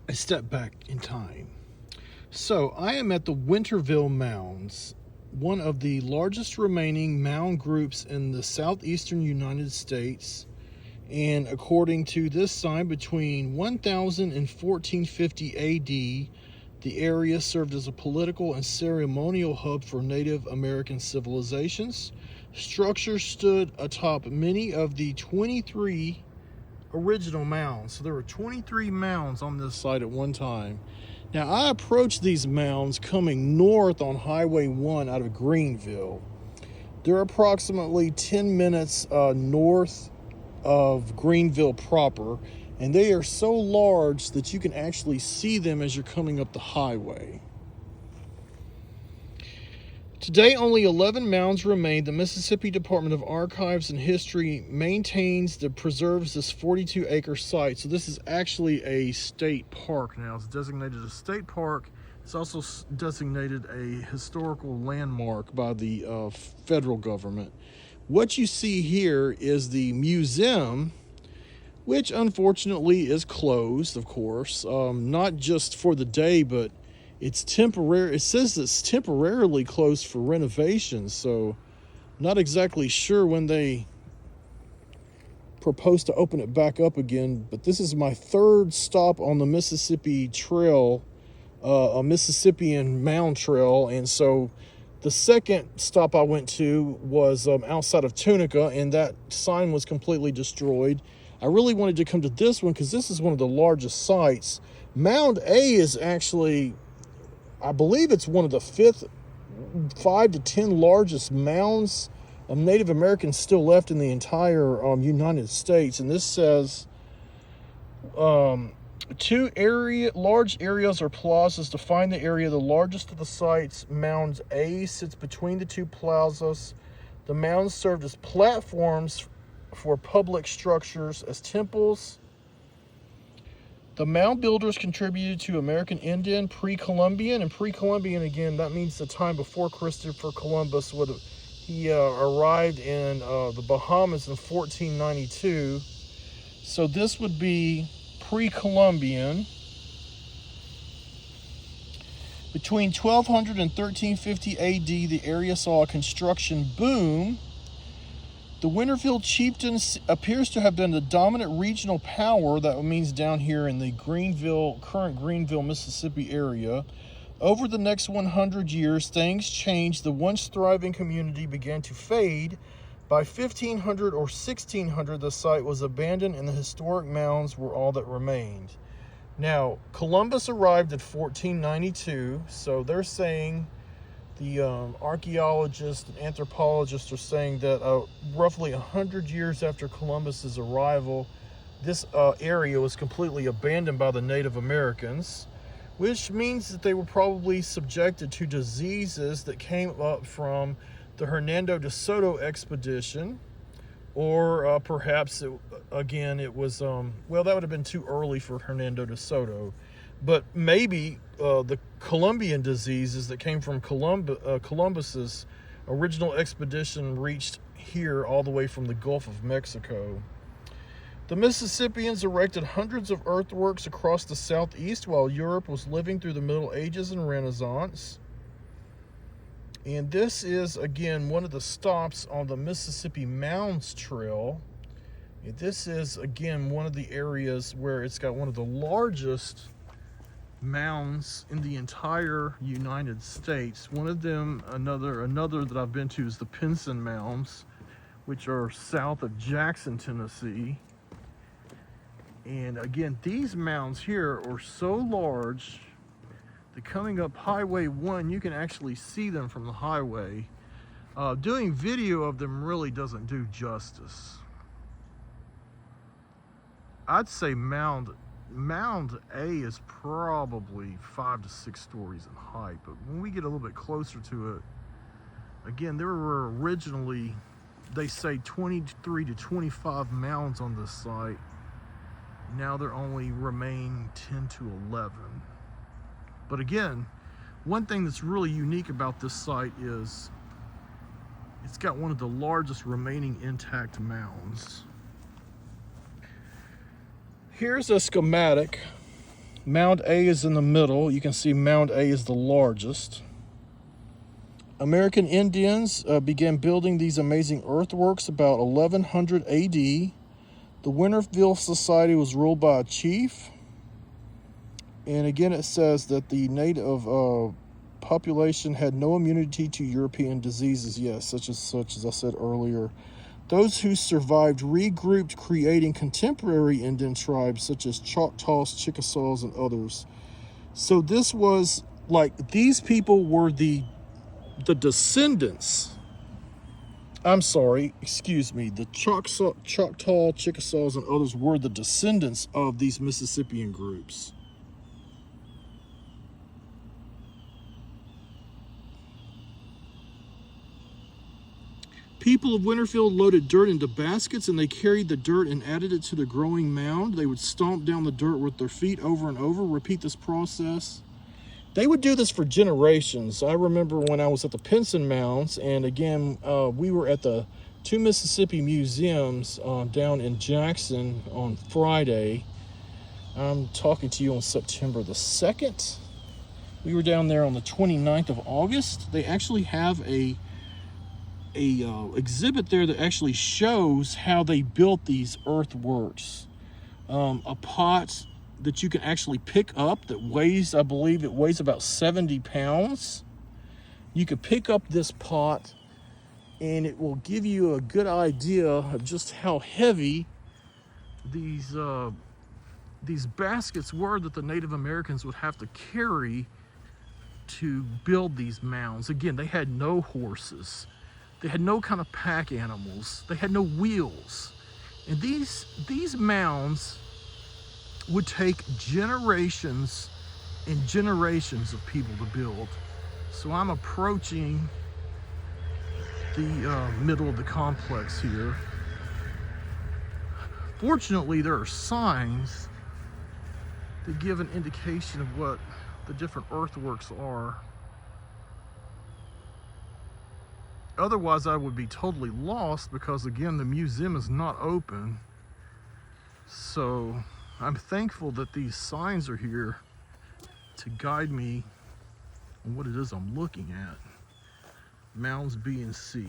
a step back in time. So I am at the Winterville Mounds, one of the largest remaining mound groups in the southeastern United States. And according to this sign, between 1000 and 1450 AD, the area served as a political and ceremonial hub for Native American civilizations. Structures stood atop many of the 23 original mounds. So there were 23 mounds on this site at one time. Now, I approached these mounds coming north on Highway 1 out of Greenville. They're approximately 10 minutes north of Greenville proper, and they are so large that you can actually see them as you're coming up the highway. Today, only 11 mounds remain. The Mississippi Department of Archives and History preserves this 42-acre site. So this is actually a state park now. It's designated a state park. It's also designated a historical landmark by the federal government. What you see here is the museum, which unfortunately is closed, of course, not just for the day, but it's temporary. It says it's temporarily closed for renovations, so not exactly sure when they propose to open it back up again. But this is my third stop on the Mississippi Trail, a Mississippian mound trail, and so the second stop I went to was outside of Tunica, and that sign was completely destroyed. I really wanted to come to this one because this is one of the largest sites. Mound A is actually, I believe it's one of the 5 to 10 largest mounds of Native Americans still left in the entire United States. And this says large areas or plazas define the area. The largest of the sites, Mound A, sits between the two plazas. The mounds served as platforms for public structures as temples. The mound builders contributed to American Indian, pre-Columbian, and pre-Columbian, again, that means the time before Christopher Columbus. He arrived in the Bahamas in 1492. So this would be pre-Columbian. Between 1200 and 1350 AD, the area saw a construction boom. The Winterville chieftain appears to have been the dominant regional power. That means down here in the current Greenville, Mississippi area. Over the next 100 years, things changed. The once thriving community began to fade. By 1500 or 1600, the site was abandoned and the historic mounds were all that remained. Now, Columbus arrived in 1492, so they're saying, the archaeologists and anthropologists are saying that roughly 100 years after Columbus's arrival, this area was completely abandoned by the Native Americans, which means that they were probably subjected to diseases that came up from the Hernando de Soto expedition, or perhaps, it was, that would have been too early for Hernando de Soto, but maybe the Columbian diseases that came from Columbus's original expedition reached here all the way from the Gulf of Mexico. The Mississippians erected hundreds of earthworks across the southeast while Europe was living through the Middle Ages and Renaissance. And this is, again, one of the stops on the Mississippi Mounds Trail. And this is, again, one of the areas where it's got one of the largest mounds in the entire United States. One of them, another that I've been to, is the Pinson Mounds, which are south of Jackson, Tennessee. And again, these mounds here are so large that coming up Highway 1, you can actually see them from the highway. Doing video of them really doesn't do justice. I'd say Mound A is probably 5 to 6 stories in height, but when we get a little bit closer to it, again, there were originally, they say, 23 to 25 mounds on this site. Now there only remain 10 to 11. But again, one thing that's really unique about this site is it's got one of the largest remaining intact mounds. Here's a schematic Mound A is in the middle. You can see Mound A is the largest. American Indians began building these amazing earthworks about 1100 AD. The Winterville Society was ruled by a chief. And again, it says that the native population had no immunity to European diseases, yes, such as I said earlier. Those who survived regrouped, creating contemporary Indian tribes such as Choctaws, Chickasaws, and others. So this was like, these people were the descendants. I'm sorry, excuse me. The Choctaw, Chickasaws, and others were the descendants of these Mississippian groups. People of Winterville loaded dirt into baskets, and they carried the dirt and added it to the growing mound. They would stomp down the dirt with their feet over and over, repeat this process. They would do this for generations. I remember when I was at the Pinson Mounds, and again, we were at the two Mississippi museums down in Jackson on Friday. I'm talking to you on September the 2nd. We were down there on the 29th of August. They actually have a exhibit there that actually shows how they built these earthworks. A pot that you can actually pick up that weighs, I believe it weighs about 70 pounds. You could pick up this pot and it will give you a good idea of just how heavy these baskets were that the Native Americans would have to carry to build these mounds. Again, they had no horses. They had no kind of pack animals. They had no wheels. And these mounds would take generations and generations of people to build. So I'm approaching the middle of the complex here. Fortunately, there are signs that give an indication of what the different earthworks are. Otherwise, I would be totally lost because, again, the museum is not open. So I'm thankful that these signs are here to guide me on what it is I'm looking at. Mounds B and C.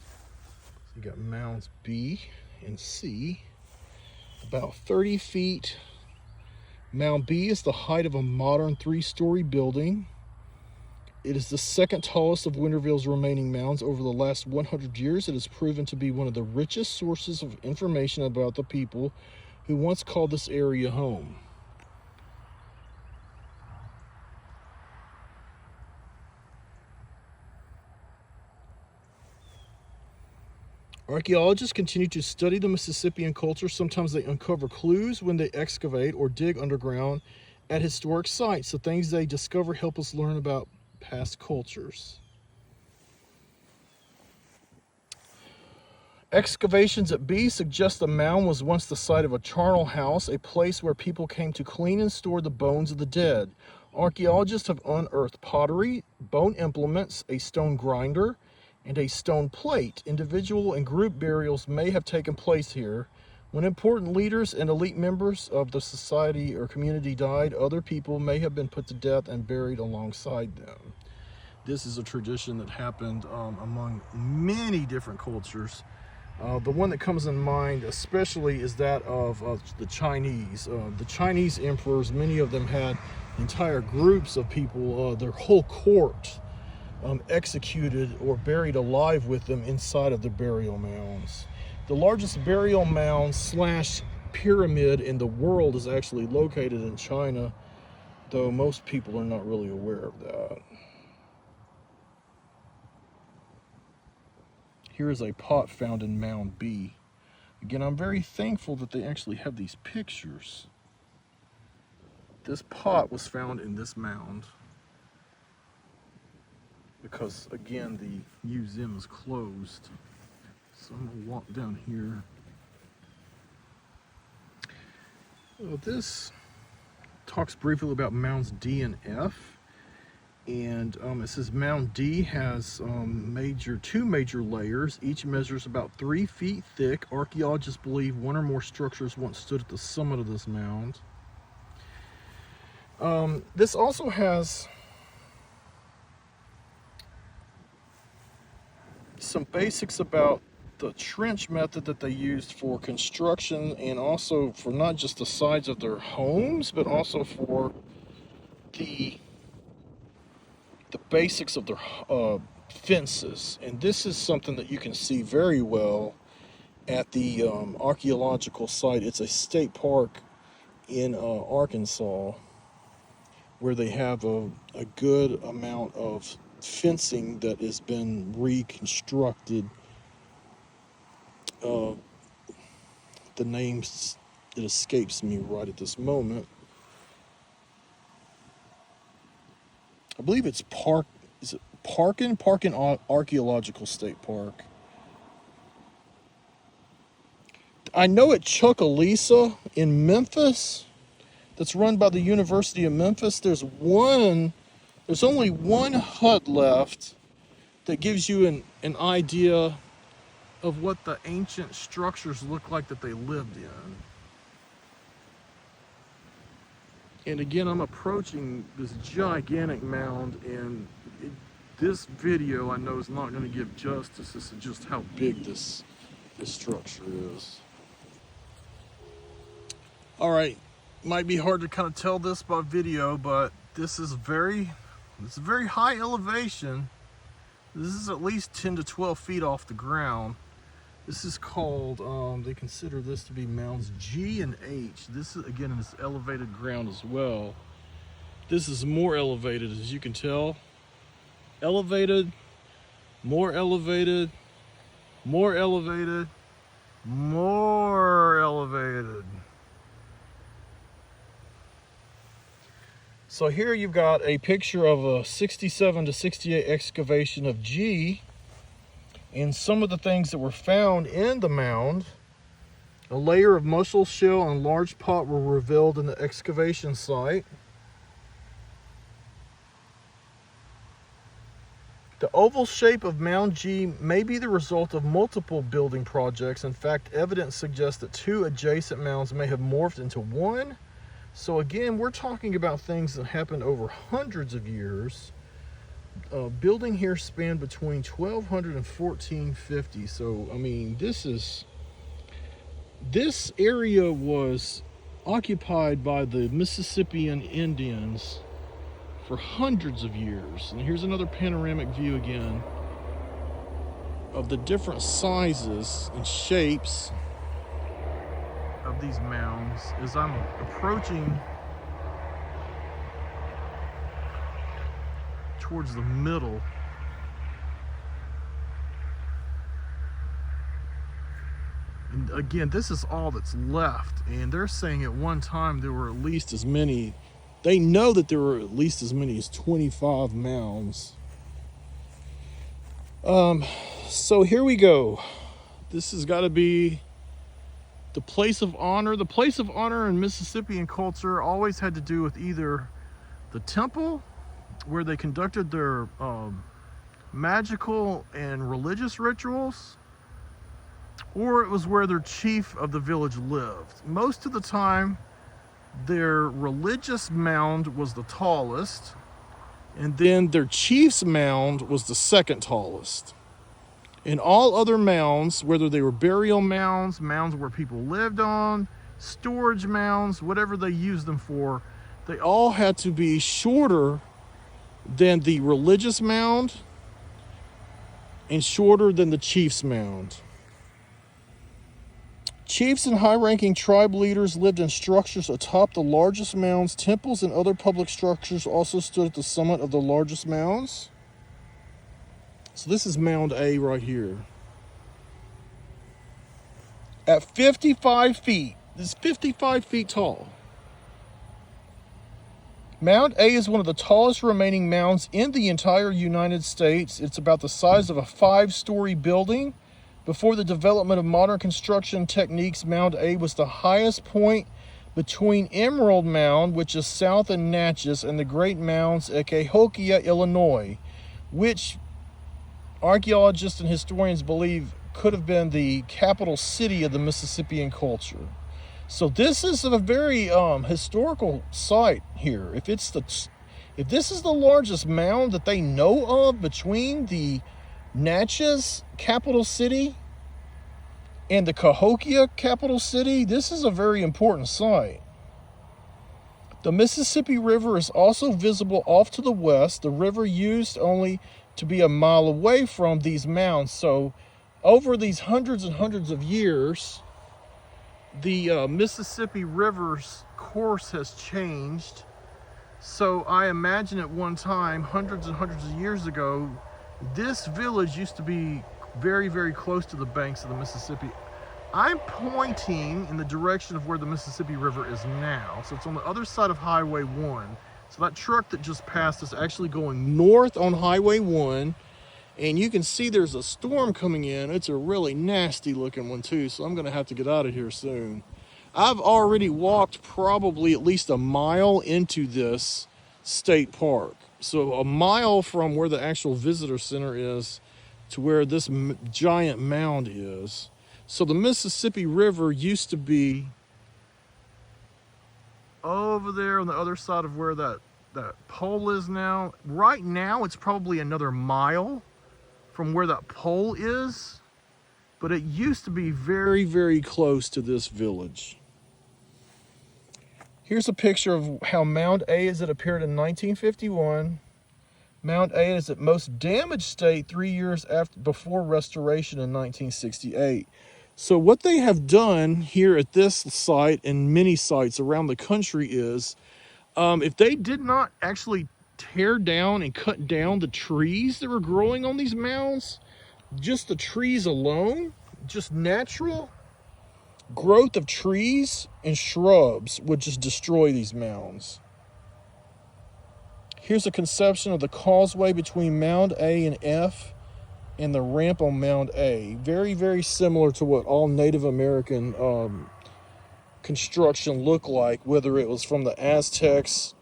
So you got Mounds B and C, about 30 feet. Mound B is the height of a modern 3-story building. It is the second tallest of Winterville's remaining mounds. Over the last 100 years, it has proven to be one of the richest sources of information about the people who once called this area home. Archaeologists continue to study the Mississippian culture. Sometimes they uncover clues when they excavate or dig underground at historic sites. The things they discover help us learn about past cultures. Excavations at B suggest the mound was once the site of a charnel house, a place where people came to clean and store the bones of the dead. Archaeologists have unearthed pottery, bone implements, a stone grinder, and a stone plate. Individual and group burials may have taken place here. When important leaders and elite members of the society or community died, other people may have been put to death and buried alongside them. This is a tradition that happened among many different cultures. The one that comes in mind especially is that of the Chinese. The Chinese emperors, many of them had entire groups of people, their whole court, executed or buried alive with them inside of the burial mounds. The largest burial mound / pyramid in the world is actually located in China, though most people are not really aware of that. Here is a pot found in Mound B. Again, I'm very thankful that they actually have these pictures. This pot was found in this mound because, again, the museum is closed. So I'm going to walk down here. This talks briefly about mounds D and F. And it says Mound D has two major layers. Each measures about 3 feet thick. Archaeologists believe one or more structures once stood at the summit of this mound. This also has some basics about the trench method that they used for construction, and also for not just the sides of their homes, but also for the basics of their fences. And this is something that you can see very well at the archaeological site. It's a state park in Arkansas, where they have a good amount of fencing that has been reconstructed. The name, it escapes me right at this moment. I believe it's Parkin Archaeological State Park. I know at Chucalissa in Memphis, that's run by the University of Memphis, there's only one hut left that gives you an idea of what the ancient structures look like that they lived in. And again, I'm approaching this gigantic mound, and this video I know is not going to give justice as to just how big this structure is. All right, might be hard to kind of tell this by video, but this is very high elevation. This is at least 10 to 12 feet off the ground. This is called, they consider this to be Mounds G and H. This is, again, is elevated ground as well. This is more elevated, as you can tell. Elevated, more elevated, more elevated, more elevated. So here you've got a picture of a 67 to 68 excavation of G, and some of the things that were found in the mound. A layer of mussel shell and large pot were revealed in the excavation site. The oval shape of Mound G may be the result of multiple building projects. In fact, evidence suggests that two adjacent mounds may have morphed into one. So again, we're talking about things that happened over hundreds of years. Building here spanned between 1200 and 1450. So, I mean, this area was occupied by the Mississippian Indians for hundreds of years. And here's another panoramic view again of the different sizes and shapes of these mounds as I'm approaching towards the middle. And again, this is all that's left, and they're saying at one time there were at least as many, they know that there were at least as many as 25 mounds. So here we go. This has got to be the place of honor. The place of honor in Mississippian culture always had to do with either the temple, where they conducted their magical and religious rituals, or it was where their chief of the village lived. Most of the time, their religious mound was the tallest, and then their chief's mound was the second tallest. And all other mounds, whether they were burial mounds, mounds where people lived on, storage mounds, whatever they used them for, they all had to be shorter than the religious mound and shorter than the chief's mound. Chiefs and high-ranking tribe leaders lived in structures atop the largest mounds. Temples and other public structures also stood at the summit of the largest mounds. So this is Mound A right here. At 55 feet, this is 55 feet tall. Mound A is one of the tallest remaining mounds in the entire United States. It's about the size of a 5-story building. Before the development of modern construction techniques, Mound A was the highest point between Emerald Mound, which is south in Natchez, and the Great Mounds at Cahokia, Illinois, which archaeologists and historians believe could have been the capital city of the Mississippian culture. So this is a very historical site here. If this is the largest mound that they know of between the Natchez capital city and the Cahokia capital city, this is a very important site. The Mississippi River is also visible off to the west. The river used only to be a mile away from these mounds. So over these hundreds and hundreds of years, the Mississippi River's course has changed. So I imagine at one time, hundreds and hundreds of years ago, this village used to be very, very close to the banks of the Mississippi. I'm pointing in the direction of where the Mississippi River is now. So it's on the other side of Highway 1. So that truck that just passed is actually going north on Highway 1. And you can see there's a storm coming in. It's a really nasty looking one too. So I'm gonna have to get out of here soon. I've already walked probably at least a mile into this state park. So a mile from where the actual visitor center is to where this giant mound is. So the Mississippi River used to be over there on the other side of where that pole is now. Right now, it's probably another mile from where that pole is, but it used to be very, very close to this village. Here's a picture of how Mound A as it appeared in 1951. Mound A is its most damaged state 3 years before restoration in 1968. So what they have done here at this site and many sites around the country is, if they did not actually tear down and cut down the trees that were growing on these mounds, just the trees alone, just natural growth of trees and shrubs would just destroy these mounds. Here's a conception of the causeway between Mound A and F and the ramp on Mound A. Very, very similar to what all Native American construction looked like, whether it was from the Aztecs,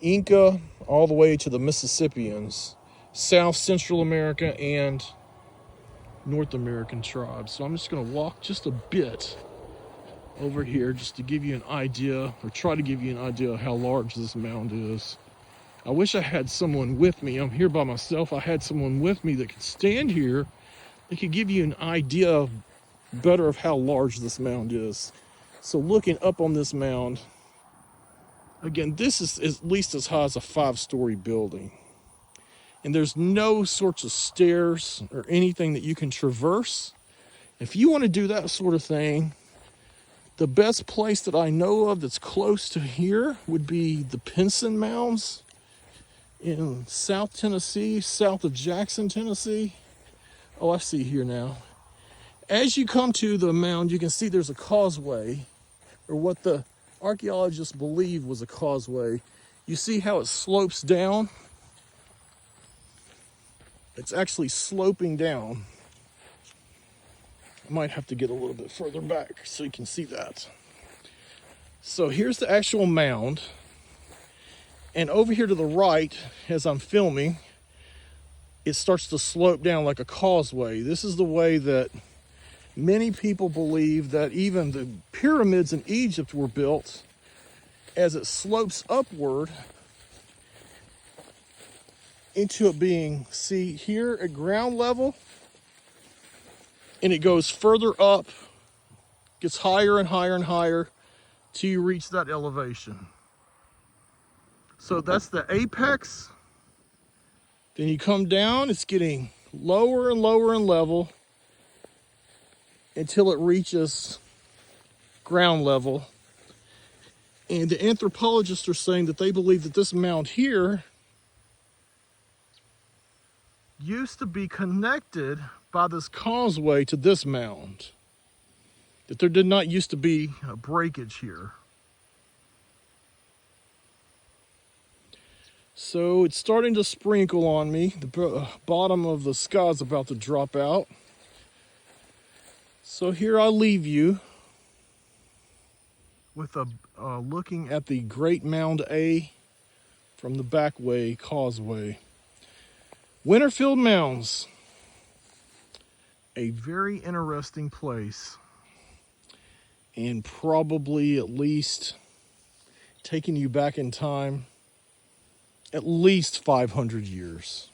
Inca, all the way to the Mississippians, South Central America, and North American tribes. So I'm just going to walk just a bit over here just to give you an idea, or try to give you an idea of how large this mound is. I wish I had someone with me. I'm here by myself. I had someone with me that could stand here. They could give you an idea better of how large this mound is. So looking up on this mound, again, this is at least as high as a 5-story building. And there's no sorts of stairs or anything that you can traverse. If you want to do that sort of thing, the best place that I know of that's close to here would be the Pinson Mounds in South Tennessee, south of Jackson, Tennessee. Oh, I see here now. As you come to the mound, you can see there's a causeway, or what the archaeologists believe was a causeway. You see how it slopes down? It's actually sloping down. I might have to get a little bit further back so you can see that. So here's the actual mound. And over here to the right, as I'm filming, it starts to slope down like a causeway. This is the way that many people believe that even the pyramids in Egypt were built. As it slopes upward into it being, see here at ground level, and it goes further up, gets higher and higher and higher till you reach that elevation. So that's the apex. Then you come down, it's getting lower and lower in level until it reaches ground level. And the anthropologists are saying that they believe that this mound here used to be connected by this causeway to this mound. That there did not used to be a breakage here. So it's starting to sprinkle on me. The bottom of the sky's about to drop out. So here I leave you with looking at the Great Mound A from the backway causeway. Winterville Mounds, a very interesting place. and probably at least, taking you back in time, at least 500 years.